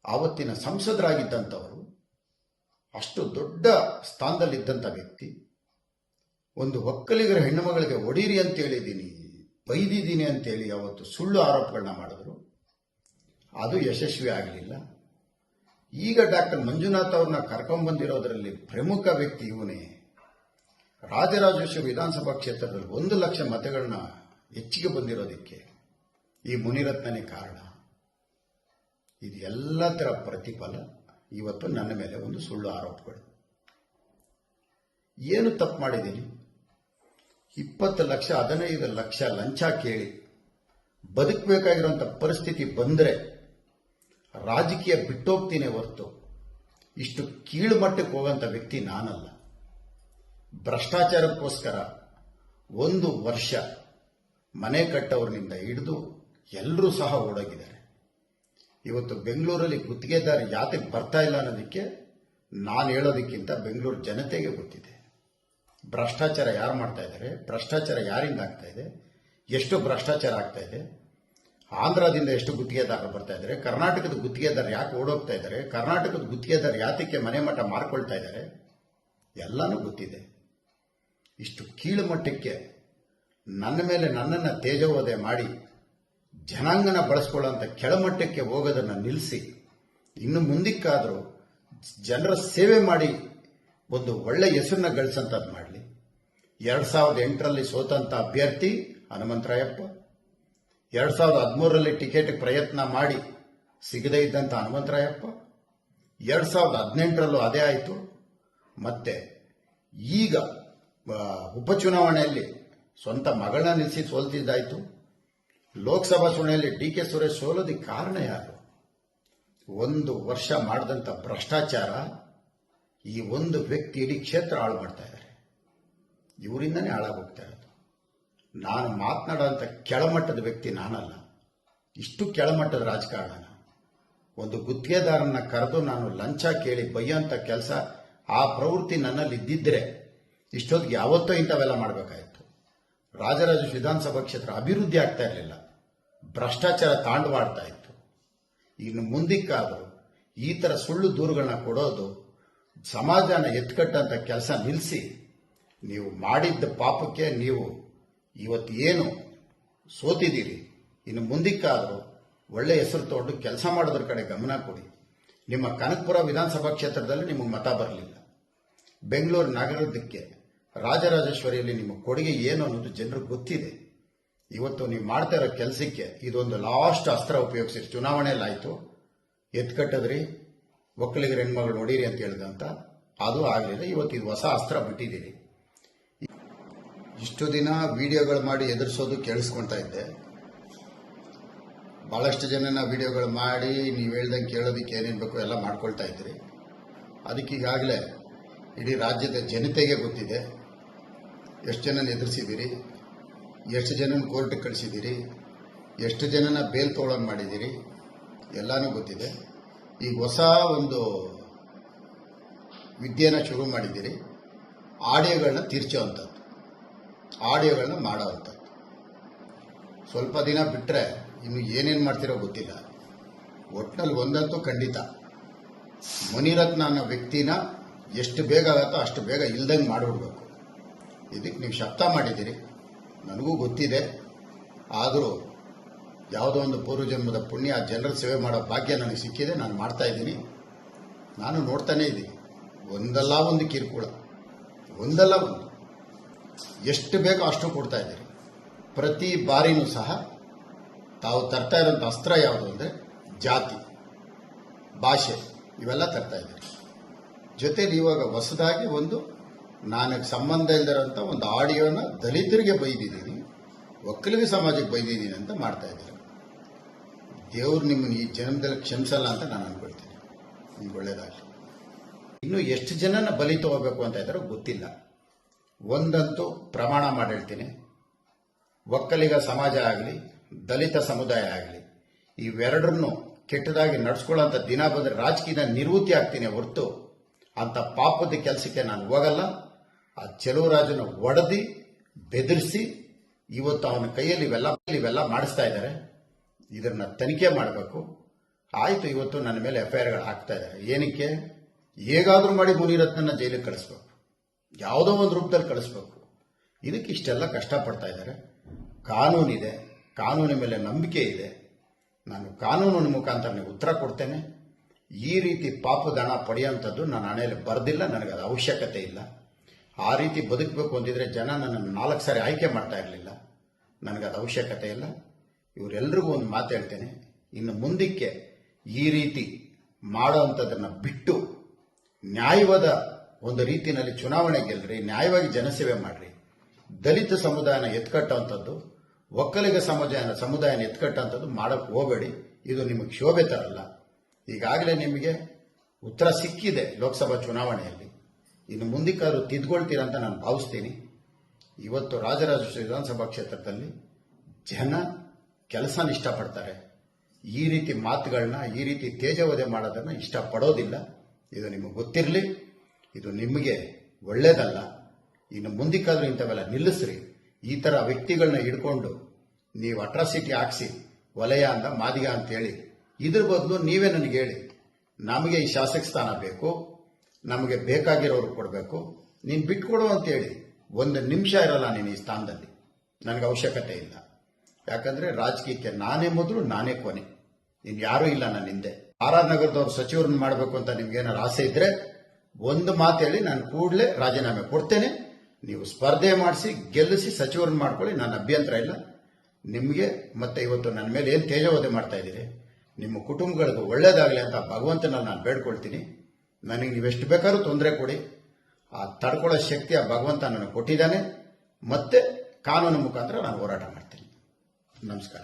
ಆವತ್ತಿನ ಸಂಸದರಾಗಿದ್ದಂಥವರು, ಅಷ್ಟು ದೊಡ್ಡ ಸ್ಥಾನದಲ್ಲಿದ್ದಂಥ ವ್ಯಕ್ತಿ, ಒಂದು ಒಕ್ಕಲಿಗರ ಹೆಣ್ಣುಮಗಳಿಗೆ ಒಡೀರಿ ಅಂತ ಹೇಳಿದ್ದೀನಿ, ಬೈದಿದ್ದೀನಿ ಅಂತೇಳಿ ಅವತ್ತು ಸುಳ್ಳು ಆರೋಪಗಳನ್ನ ಮಾಡಿದ್ರು. ಅದು ಯಶಸ್ವಿ ಆಗಲಿಲ್ಲ. ಈಗ ಡಾಕ್ಟರ್ ಮಂಜುನಾಥ್ ಅವ್ರನ್ನ ಕರ್ಕೊಂಡ್ಬಂದಿರೋದರಲ್ಲಿ ಪ್ರಮುಖ ವ್ಯಕ್ತಿ ಇವನೇ. ರಾಜರಾಜೇಶ್ವರಿ ವಿಧಾನಸಭಾ ಕ್ಷೇತ್ರದಲ್ಲಿ 1 ಲಕ್ಷ ಮತಗಳನ್ನ ಹೆಚ್ಚಿಗೆ ಬಂದಿರೋದಕ್ಕೆ ಈ ಮುನಿರತ್ನನೇ ಕಾರಣ. ಇದು ಎಲ್ಲದರ ಪ್ರತಿಫಲ ಇವತ್ತು ನನ್ನ ಮೇಲೆ ಒಂದು ಸುಳ್ಳು ಆರೋಪಗಳು. ಏನು ತಪ್ಪು ಮಾಡಿದ್ದೀನಿ? 20 ಲಕ್ಷ 15 ಲಕ್ಷ ಲಂಚ ಕೇಳಿ ಬದುಕಬೇಕಾಗಿರುವಂಥ ಪರಿಸ್ಥಿತಿ ಬಂದರೆ ರಾಜಕೀಯ ಬಿಟ್ಟೋಗ್ತೀನಿ ಹೊರತು ಇಷ್ಟು ಕೀಳು ಮಟ್ಟಕ್ಕೆ ಹೋಗೋಂಥ ವ್ಯಕ್ತಿ ನಾನಲ್ಲ. ಭ್ರಷ್ಟಾಚಾರಕ್ಕೋಸ್ಕರ 1 ವರ್ಷ ಮನೆ ಕಟ್ಟೋರ್ನಿಂದ ಹಿಡಿದು ಎಲ್ಲರೂ ಸಹ ಓಡೋಗಿದ್ದಾರೆ. ಇವತ್ತು ಬೆಂಗಳೂರಲ್ಲಿ ಗುತ್ತಿಗೆದಾರ ಯಾತಕ್ಕೆ ಬರ್ತಾ ಇಲ್ಲ ಅನ್ನೋದಕ್ಕೆ ನಾನು ಹೇಳೋದಕ್ಕಿಂತ ಬೆಂಗಳೂರು ಜನತೆಗೆ ಗೊತ್ತಿದೆ. ಭ್ರಷ್ಟಾಚಾರ ಯಾರು ಮಾಡ್ತಾ ಇದ್ದಾರೆ, ಭ್ರಷ್ಟಾಚಾರ ಯಾರಿಂದ ಆಗ್ತಾ ಇದೆ, ಎಷ್ಟು ಭ್ರಷ್ಟಾಚಾರ ಆಗ್ತಾ ಇದೆ, ಆಂಧ್ರದಿಂದ ಎಷ್ಟು ಗುತ್ತಿಗೆದಾರರು ಬರ್ತಾ ಇದ್ದಾರೆ, ಕರ್ನಾಟಕದ ಗುತ್ತಿಗೆದಾರರು ಯಾಕೆ ಓಡೋಗ್ತಾ ಇದ್ದಾರೆ, ಕರ್ನಾಟಕದ ಗುತ್ತಿಗೆದಾರರು ಯಾತಕ್ಕೆ ಮನೆ ಮಠ ಮಾರ್ಕೊಳ್ತಾ ಇದ್ದಾರೆ, ಎಲ್ಲನೂ ಗೊತ್ತಿದೆ. ಇಷ್ಟು ಕೀಳು ಮಟ್ಟಕ್ಕೆ ನನ್ನ ಮೇಲೆ ನನ್ನನ್ನು ತೇಜೋವಧೆ ಮಾಡಿ ಜನಾಂಗನ ಬಳಸ್ಕೊಳ್ಳೋಂಥ ಕೆಳಮಟ್ಟಕ್ಕೆ ಹೋಗೋದನ್ನು ನಿಲ್ಲಿಸಿ ಇನ್ನು ಮುಂದಕ್ಕಾದರೂ ಜನರ ಸೇವೆ ಮಾಡಿ ಒಂದು ಒಳ್ಳೆ ಹೆಸರನ್ನ ಗಳಿಸಂಥದ್ದು ಮಾಡಲಿ. 2008ರಲ್ಲಿ ಸೋತಂಥ ಅಭ್ಯರ್ಥಿ ಹನುಮಂತರಾಯಪ್ಪ, 2013ರಲ್ಲಿ ಟಿಕೆಟ್ ಪ್ರಯತ್ನ ಮಾಡಿ ಸಿಗದೇ ಇದ್ದಂಥ ಹನುಮಂತರಾಯಪ್ಪ, 2018ರಲ್ಲೂ ಅದೇ ಆಯಿತು. ಮತ್ತೆ ಈಗ ಉಪಚುನಾವಣೆಯಲ್ಲಿ ಸ್ವಂತ ಮಗಳನ್ನ ನಿಲ್ಲಿಸಿ ಸೋಲ್ತಿದ್ದಾಯಿತು. ಲೋಕಸಭಾ ಚುನಾವಣೆಯಲ್ಲಿ ಡಿ.ಕೆ. ಸುರೇಶ್ ಸೋಲೋದಕ್ಕೆ ಕಾರಣ ಯಾರು? 1 ವರ್ಷ ಮಾಡಿದಂಥ ಭ್ರಷ್ಟಾಚಾರ ಈ ಒಂದು ವ್ಯಕ್ತಿ ಇಡೀ ಕ್ಷೇತ್ರ ಹಾಳು ಮಾಡ್ತಾ ಇದ್ದಾರೆ. ಇವರಿಂದನೇ ಹಾಳಾಗೋಗ್ತಾ ಇರೋದು. ನಾನು ಮಾತನಾಡೋಂಥ ಕೆಳಮಟ್ಟದ ವ್ಯಕ್ತಿ ನಾನಲ್ಲ. ಇಷ್ಟು ಕೆಳಮಟ್ಟದ ರಾಜಕಾರಣ. ಒಂದು ಗುತ್ತಿಗೆದಾರನ್ನ ಕರೆದು ನಾನು ಲಂಚ ಕೇಳಿ ಬೈಯೋಂಥ ಕೆಲಸ, ಆ ಪ್ರವೃತ್ತಿ ನನ್ನಲ್ಲಿ ಇದ್ದಿದ್ರೆ ಇಷ್ಟೊತ್ತಿಗೆ ಯಾವತ್ತೋ ಇಂಥವೆಲ್ಲ ಮಾಡಬೇಕಾಯಿತು. ರಾಜರಾಜೇಶ್ವರಿ ವಿಧಾನಸಭಾ ಕ್ಷೇತ್ರ ಅಭಿವೃದ್ಧಿ ಆಗ್ತಾ ಇರಲಿಲ್ಲ, ಭ್ರಷ್ಟಾಚಾರ ತಾಂಡವಾಡ್ತಾ ಇತ್ತು. ಇನ್ನು ಮುಂದಕ್ಕಾದರೂ ಈ ಥರ ಸುಳ್ಳು ದೂರುಗಳನ್ನ ಕೊಡೋದು, ಸಮಾಜನ ಎತ್ಕಟ್ಟಂಥ ಕೆಲಸ ನಿಲ್ಲಿಸಿ, ನೀವು ಮಾಡಿದ್ದ ಪಾಪಕ್ಕೆ ನೀವು ಇವತ್ತು ಏನು ಸೋತಿದ್ದೀರಿ, ಇನ್ನು ಮುಂದಕ್ಕಾದರೂ ಒಳ್ಳೆ ಹೆಸರು ತಗೊಂಡು ಕೆಲಸ ಮಾಡೋದ್ರ ಕಡೆ ಗಮನ ಕೊಡಿ. ನಿಮ್ಮ ಕನಕಪುರ ವಿಧಾನಸಭಾ ಕ್ಷೇತ್ರದಲ್ಲಿ ನಿಮಗೆ ಮತ ಬರಲಿಲ್ಲ. ಬೆಂಗಳೂರು ನಗರದಕ್ಕೆ ರಾಜರಾಜೇಶ್ವರಿಯಲ್ಲಿ ನಿಮ್ಮ ಕೊಡುಗೆ ಏನು ಅನ್ನೋದು ಜನರಿಗೆ ಗೊತ್ತಿದೆ. ಇವತ್ತು ನೀವು ಮಾಡ್ತಾ ಇರೋ ಕೆಲಸಕ್ಕೆ ಇದೊಂದು ಲಾಸ್ಟ್ ಅಸ್ತ್ರ ಉಪಯೋಗಿಸಿರಿ. ಚುನಾವಣೆಯಲ್ಲಾಯಿತು, ಎತ್ಕಟ್ಟದ್ರಿ, ಒಕ್ಕಲಿಗರ ಹೆಣ್ಮಗಳು ನೋಡಿರಿ ಅಂತ ಹೇಳಿದಂತ, ಅದು ಆಗಲಿಲ್ಲ. ಇವತ್ತು ಇದು ಹೊಸ ಅಸ್ತ್ರ ಬಿಟ್ಟಿದ್ದೀರಿ. ಇಷ್ಟು ದಿನ ವಿಡಿಯೋಗಳು ಮಾಡಿ ಎದುರಿಸೋದು ಕೇಳಿಸ್ಕೊಳ್ತಾ ಇದ್ದೆ. ಭಾಳಷ್ಟು ಜನನ ವಿಡಿಯೋಗಳು ಮಾಡಿ ನೀವು ಹೇಳ್ದಂಗೆ ಕೇಳೋದಕ್ಕೆ ಏನೇನು ಬೇಕೋ ಎಲ್ಲ ಮಾಡ್ಕೊಳ್ತಾ ಇದ್ರಿ. ಅದಕ್ಕೆ ಈಗಾಗಲೇ ಇಡೀ ರಾಜ್ಯದ ಜನತೆಗೆ ಗೊತ್ತಿದೆ ಎಷ್ಟು ಜನನ ಎದುರಿಸಿದ್ದೀರಿ, ಎಷ್ಟು ಜನನ ಕೋರ್ಟ್ಗೆ ಕಳಿಸಿದ್ದೀರಿ, ಎಷ್ಟು ಜನನ ಬೇಲ್ ತೊಗೊಳಂಗೆ ಮಾಡಿದ್ದೀರಿ, ಎಲ್ಲನೂ ಗೊತ್ತಿದೆ. ಈಗ ಹೊಸ ಒಂದು ವಿದ್ಯೆನ ಶುರು ಮಾಡಿದ್ದೀರಿ, ಆಡಿಯೋಗಳನ್ನ ತೀರ್ಚೋವಂಥದ್ದು, ಆಡಿಯೋಗಳನ್ನ ಮಾಡೋವಂಥದ್ದು. ಸ್ವಲ್ಪ ದಿನ ಬಿಟ್ಟರೆ ಇನ್ನು ಏನೇನು ಮಾಡ್ತಿರೋ ಗೊತ್ತಿಲ್ಲ. ಒಟ್ಟಿನಲ್ಲಿ ಒಂದಂತೂ ಖಂಡಿತ, ಮುನಿರತ್ನ ಅನ್ನೋ ವ್ಯಕ್ತಿನ ಎಷ್ಟು ಬೇಗ ಆಗತ್ತೋ ಅಷ್ಟು ಬೇಗ ಇಲ್ದಂಗೆ ಮಾಡಿಬಿಡ್ಬೇಕು. ಇದಕ್ಕೆ ನೀವು ಶಬ್ದ ಮಾಡಿದ್ದೀರಿ, ನನಗೂ ಗೊತ್ತಿದೆ. ಆದರೂ ಯಾವುದೋ ಒಂದು ಪೂರ್ವಜನ್ಮದ ಪುಣ್ಯ, ಜನರ ಸೇವೆ ಮಾಡೋ ಭಾಗ್ಯ ನನಗೆ ಸಿಕ್ಕಿದೆ, ನಾನು ಮಾಡ್ತಾ ಇದ್ದೀನಿ. ನಾನು ನೋಡ್ತಾನೇ ಇದ್ದೀನಿ, ಒಂದಲ್ಲ ಒಂದು ಕಿರುಕುಳ, ಒಂದಲ್ಲ ಒಂದು, ಎಷ್ಟು ಬೇಕೋ ಅಷ್ಟು ಕೊಡ್ತಾ ಇದ್ದೀರಿ. ಪ್ರತಿ ಬಾರಿನೂ ಸಹ ತಾವು ತರ್ತಾ ಇರೋಂಥ ಅಸ್ತ್ರ ಯಾವುದು ಅಂದರೆ ಜಾತಿ, ಭಾಷೆ, ಇವೆಲ್ಲ ತರ್ತಾ ಇದ್ದೀರಿ. ಜೊತೆಲಿ ಇವಾಗ ಹೊಸದಾಗಿ ಒಂದು ನನಗೆ ಸಂಬಂಧ ಇಲ್ಲದಿರೋಂಥ ಒಂದು ಆಡಿಯೋನ ದಲಿತರಿಗೆ ಬೈದಿದ್ದೀನಿ, ಒಕ್ಕಲಿಗ ಸಮಾಜಕ್ಕೆ ಬೈದಿದ್ದೀನಿ ಅಂತ ಮಾಡ್ತಾ ಇದ್ದಾರೆ. ದೇವ್ರು ನಿಮ್ಮನ್ನು ಈ ಜನ್ಮದಲ್ಲಿ ಕ್ಷಮಿಸಲ್ಲ ಅಂತ ನಾನು ಅನ್ಕೊಳ್ತೀನಿ. ನಿಮ್ಗೆ ಒಳ್ಳೇದಾಗಲಿ. ಇನ್ನು ಎಷ್ಟು ಜನನ ಬಲಿ ತಗೋಬೇಕು ಅಂತ ಇದ್ದಾರೋ ಗೊತ್ತಿಲ್ಲ. ಒಂದಂತೂ ಪ್ರಮಾಣ ಮಾಡಿ ಹೇಳ್ತೀನಿ, ಒಕ್ಕಲಿಗ ಸಮಾಜ ಆಗಲಿ, ದಲಿತ ಸಮುದಾಯ ಆಗಲಿ, ಇವೆರಡರನ್ನು ಕೆಟ್ಟದಾಗಿ ನಡ್ಸ್ಕೊಳ್ಳೋಂಥ ದಿನ ಬಂದರೆ ರಾಜಕೀಯದ ನಿವೃತ್ತಿ ಆಗ್ತೀನಿ ಹೊರತು ಅಂಥ ಪಾಪದ ಕೆಲಸಕ್ಕೆ ನಾನು ಹೋಗಲ್ಲ. ಆ ಚೆಲುವರಾಜನ ಒಡೆದಿ ಬೆದರಿಸಿ ಇವತ್ತು ಅವನ ಕೈಯಲ್ಲಿ ಇವೆಲ್ಲ ಮಾಡಿಸ್ತಾ ಇದ್ದಾರೆ. ಇದನ್ನ ತನಿಖೆ ಮಾಡಬೇಕು. ಆಯಿತು, ಇವತ್ತು ನನ್ನ ಮೇಲೆ FIRಗಳು ಹಾಕ್ತಾ ಇದ್ದಾರೆ. ಏನಕ್ಕೆ? ಹೇಗಾದರೂ ಮಾಡಿ ಮುನಿರತ್ನನ್ನ ಜೈಲಿಗೆ ಕಳಿಸ್ಬೇಕು, ಯಾವುದೋ ಒಂದು ರೂಪದಲ್ಲಿ ಕಳಿಸ್ಬೇಕು. ಇದಕ್ಕೆ ಇಷ್ಟೆಲ್ಲ ಕಷ್ಟಪಡ್ತಾ ಇದ್ದಾರೆ. ಕಾನೂನಿದೆ, ಕಾನೂನಿನ ಮೇಲೆ ನಂಬಿಕೆ ಇದೆ. ನಾನು ಕಾನೂನಿನ ಮುಖಾಂತರ ಉತ್ತರ ಕೊಡ್ತೇನೆ. ಈ ರೀತಿ ಪಾಪದ ಹಣ ಪಡೆಯುವಂಥದ್ದು ನನ್ನ ಹಣೆಯಲ್ಲಿ ಬರೆದಿಲ್ಲ, ನನಗೆ ಅದು ಅವಶ್ಯಕತೆ ಇಲ್ಲ. ಆ ರೀತಿ ಬದುಕಬೇಕು ಅಂದಿದ್ರೆ ಜನ ನನ್ನನ್ನು 4 ಸಾರಿ ಆಯ್ಕೆ ಮಾಡ್ತಾ ಇರಲಿಲ್ಲ. ನನಗದು ಅವಶ್ಯಕತೆ ಇಲ್ಲ. ಇವರೆಲ್ರಿಗೂ ಒಂದು ಮಾತು ಹೇಳ್ತೇನೆ, ಇನ್ನು ಮುಂದಕ್ಕೆ ಈ ರೀತಿ ಮಾಡೋವಂಥದ್ದನ್ನು ಬಿಟ್ಟು ನ್ಯಾಯವಾದ ಒಂದು ರೀತಿಯಲ್ಲಿ ಚುನಾವಣೆ ಗೆಲ್ರಿ, ನ್ಯಾಯವಾಗಿ ಜನಸೇವೆ ಮಾಡ್ರಿ. ದಲಿತ ಸಮುದಾಯನ ಎತ್ಕಟ್ಟುವಂಥದ್ದು, ಒಕ್ಕಲಿಗ ಸಮುದಾಯನ ಎತ್ಕಟ್ಟುವಂಥದ್ದು ಮಾಡೋಕ್ಕೆ ಹೋಗಬೇಡಿ. ಇದು ನಿಮಗೆ ಶೋಭೆ ತರಲ್ಲ. ಈಗಾಗಲೇ ನಿಮಗೆ ಉತ್ತರ ಸಿಕ್ಕಿದೆ ಲೋಕಸಭಾ ಚುನಾವಣೆಯಲ್ಲಿ. ಇನ್ನು ಮುಂದಕ್ಕಾದ್ರೂ ತಿದ್ಕೊಳ್ತೀರಾ ಅಂತ ನಾನು ಭಾವಿಸ್ತೀನಿ. ಇವತ್ತು ರಾಜರಾಜೇಶ್ವರಿ ವಿಧಾನಸಭಾ ಕ್ಷೇತ್ರದಲ್ಲಿ ಜನ ಕೆಲಸನ ಇಷ್ಟಪಡ್ತಾರೆ. ಈ ರೀತಿ ಮಾತುಗಳನ್ನ, ಈ ರೀತಿ ತೇಜವಧೆ ಮಾಡೋದನ್ನ ಇಷ್ಟಪಡೋದಿಲ್ಲ. ಇದು ನಿಮಗೆ ಗೊತ್ತಿರಲಿ. ಇದು ನಿಮಗೆ ಒಳ್ಳೇದಲ್ಲ. ಇನ್ನು ಮುಂದಕ್ಕಾದ್ರೂ ಇಂಥವೆಲ್ಲ ನಿಲ್ಲಿಸ್ರಿ. ಈ ಥರ ವ್ಯಕ್ತಿಗಳನ್ನ ಹಿಡ್ಕೊಂಡು ನೀವು ಅಟ್ರಾಸಿಟಿ ಹಾಕ್ಸಿ ವಲಯ ಅಂತ ಮಾದಿಗ ಅಂತೇಳಿ, ಇದ್ರ ಬದಲು ನೀವೇ ನನಗೆ ಹೇಳಿ, ನಮಗೆ ಈ ಶಾಸಕ ಸ್ಥಾನ ಬೇಕು, ನಮಗೆ ಬೇಕಾಗಿರೋರು ಕೊಡಬೇಕು, ನೀನು ಬಿಟ್ಕೊಡು ಅಂತೇಳಿ. 1 ನಿಮಿಷ ಇರಲ್ಲ ನೀನು ಈ ಸ್ಥಾನದಲ್ಲಿ. ನನಗೆ ಅವಶ್ಯಕತೆ ಇಲ್ಲ. ಯಾಕಂದ್ರೆ ರಾಜಕೀಯಕ್ಕೆ ನಾನೇ ಮೊದಲು, ನಾನೇ ಕೊನೆ. ಇನ್ನು ಯಾರೂ ಇಲ್ಲ ನನ್ನ ಹಿಂದೆ. RR ನಗರದವ್ರು ಸಚಿವರನ್ನ ಮಾಡಬೇಕು ಅಂತ ನಿಮ್ಗೇನಾರು ಆಸೆ ಇದ್ರೆ ಒಂದು ಮಾತು ಹೇಳಿ, ನಾನು ಕೂಡಲೇ ರಾಜೀನಾಮೆ ಕೊಡ್ತೇನೆ. ನೀವು ಸ್ಪರ್ಧೆ ಮಾಡಿಸಿ ಗೆಲ್ಲಿಸಿ ಸಚಿವರನ್ನ ಮಾಡ್ಕೊಳ್ಳಿ, ನನ್ನ ಅಭ್ಯಂತರ ಇಲ್ಲ. ನಿಮಗೆ ಮತ್ತೆ ಇವತ್ತು ನನ್ನ ಮೇಲೆ ಏನು ತೇಜವಧೆ ಮಾಡ್ತಾ ಇದ್ದೀರಿ, ನಿಮ್ಮ ಕುಟುಂಬಗಳಿಗೂ ಒಳ್ಳೇದಾಗಲಿ ಅಂತ ಭಗವಂತನಲ್ಲಿ ನಾನು ಬೇಡ್ಕೊಳ್ತೀನಿ. ನನಗೆ ನೀವೆಷ್ಟು ಬೇಕಾದ್ರೂ ತೊಂದರೆ ಕೊಡಿ, ಆ ತಡ್ಕೊಳ್ಳೋ ಶಕ್ತಿ ಆ ಭಗವಂತ ನನಗೆ ಕೊಟ್ಟಿದ್ದಾನೆ. ಮತ್ತೆ ಕಾನೂನು ಮುಖಾಂತರ ನಾನು ಹೋರಾಟ ಮಾಡ್ತೀನಿ. ನಮಸ್ಕಾರ.